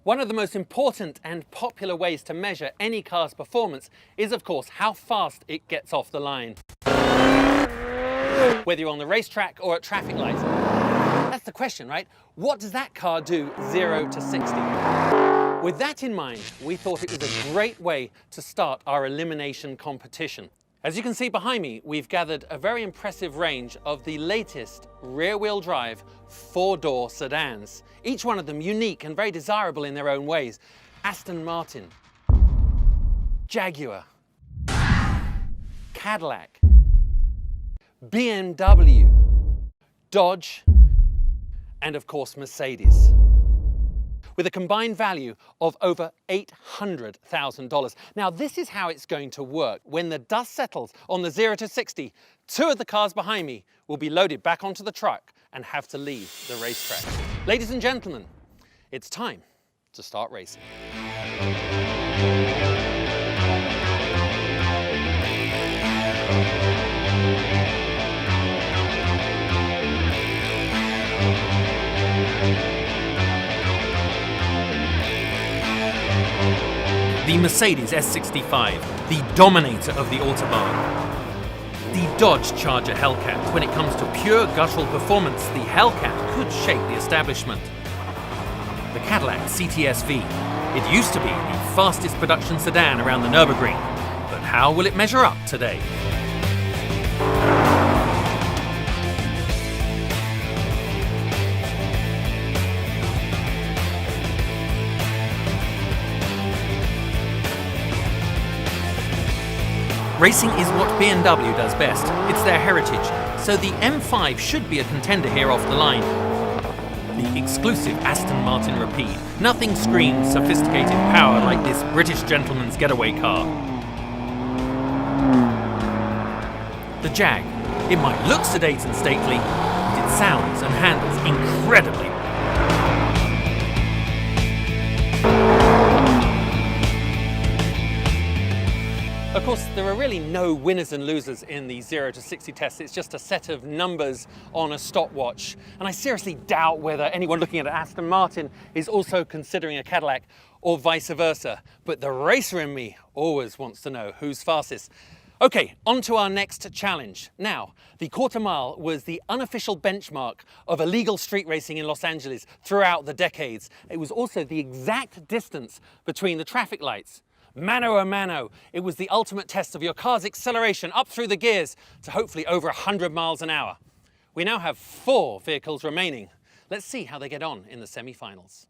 One of the most important and popular ways to measure any car's performance is, of course, how fast it gets off the line. Whether you're on the racetrack or at traffic lights. That's the question, right? What does that car do 0 to 60? With that in mind, we thought it was a great way to start our elimination competition. As you can see behind me, we've gathered a very impressive range of the latest rear-wheel drive 4-door sedans. Each one of them unique and very desirable in their own ways. Aston Martin, Jaguar, Cadillac, BMW, Dodge, and of course Mercedes, with a combined value of over $800,000. Now this is how it's going to work. When the dust settles on the 0 to 60, 2 of the cars behind me will be loaded back onto the truck and have to leave the racetrack. Ladies and gentlemen, it's time to start racing. The Mercedes S65, the dominator of the Autobahn. The Dodge Charger Hellcat. When it comes to pure guttural performance, the Hellcat could shake the establishment. The Cadillac CTS-V. It used to be the fastest production sedan around the Nürburgring, but how will it measure up today? Racing is what BMW does best. It's their heritage, so the M5 should be a contender here off the line. The exclusive Aston Martin Rapide. Nothing screams sophisticated power like this British gentleman's getaway car. The Jag. It might look sedate and stately, but it sounds and handles incredibly. Of course, there are really no winners and losers in the 0 to 60 test. It's just a set of numbers on a stopwatch. And I seriously doubt whether anyone looking at Aston Martin is also considering a Cadillac or vice versa. But the racer in me always wants to know who's fastest. Okay, on to our next challenge. Now, the quarter mile was the unofficial benchmark of illegal street racing in Los Angeles throughout the decades. It was also the exact distance between the traffic lights. Mano a mano, it was the ultimate test of your car's acceleration up through the gears to hopefully over 100 miles an hour. We now have 4 vehicles remaining. Let's see how they get on in the semi-finals.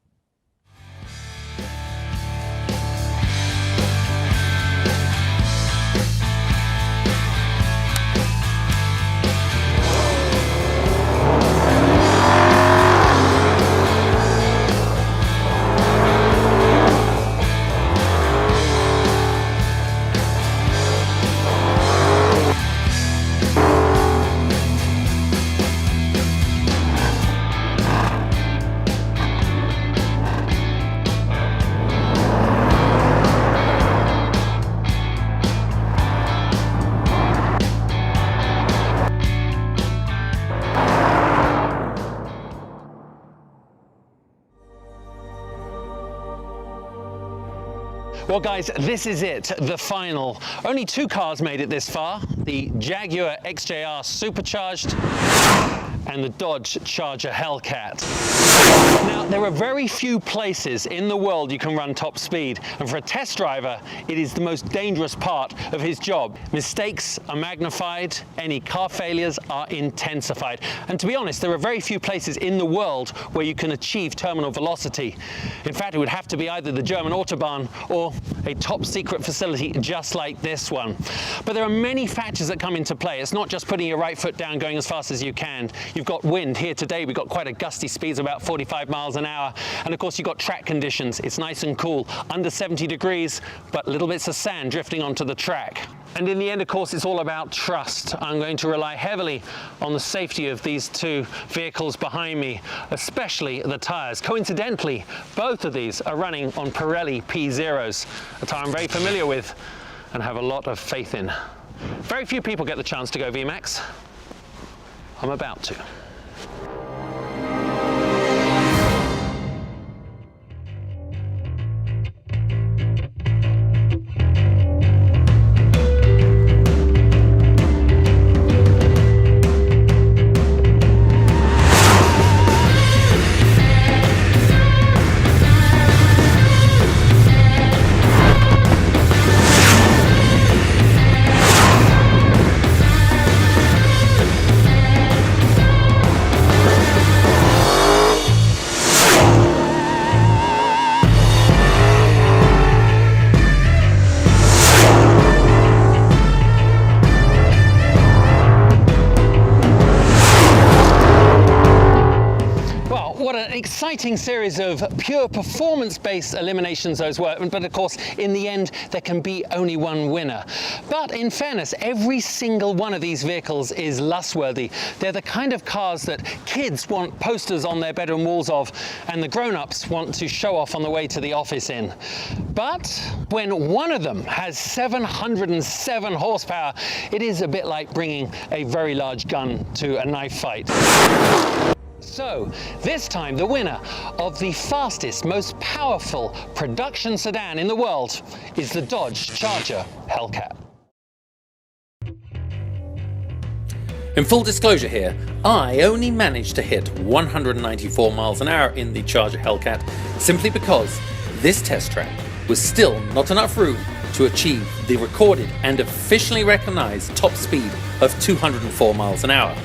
Well guys, this is it, the final. Only 2 cars made it this far, the Jaguar XJR Supercharged and the Dodge Charger Hellcat. Now, there are very few places in the world you can run top speed, and for a test driver, it is the most dangerous part of his job. Mistakes are magnified, any car failures are intensified. And to be honest, there are very few places in the world where you can achieve terminal velocity. In fact, it would have to be either the German Autobahn or a top secret facility just like this one. But there are many factors that come into play. It's not just putting your right foot down, going as fast as you can. You've got wind. Here today, we've got quite a gusty speeds, about 45 miles an hour. And of course, you've got track conditions. It's nice and cool, under 70 degrees, but little bits of sand drifting onto the track. And in the end, of course, it's all about trust. I'm going to rely heavily on the safety of these 2 vehicles behind me, especially the tires. Coincidentally, both of these are running on Pirelli P0s, a tire I'm very familiar with and have a lot of faith in. Very few people get the chance to go VMAX. I'm about to. exciting series of pure performance-based eliminations those were, but of course in the end there can be only one winner. But in fairness, every single one of these vehicles is lustworthy. They're the kind of cars that kids want posters on their bedroom walls of, and the grown-ups want to show off on the way to the office in. But when one of them has 707 horsepower, it is a bit like bringing a very large gun to a knife fight. So, this time the winner of the fastest, most powerful production sedan in the world is the Dodge Charger Hellcat. In full disclosure here, I only managed to hit 194 miles an hour in the Charger Hellcat simply because this test track was still not enough room to achieve the recorded and officially recognised top speed of 204 miles an hour.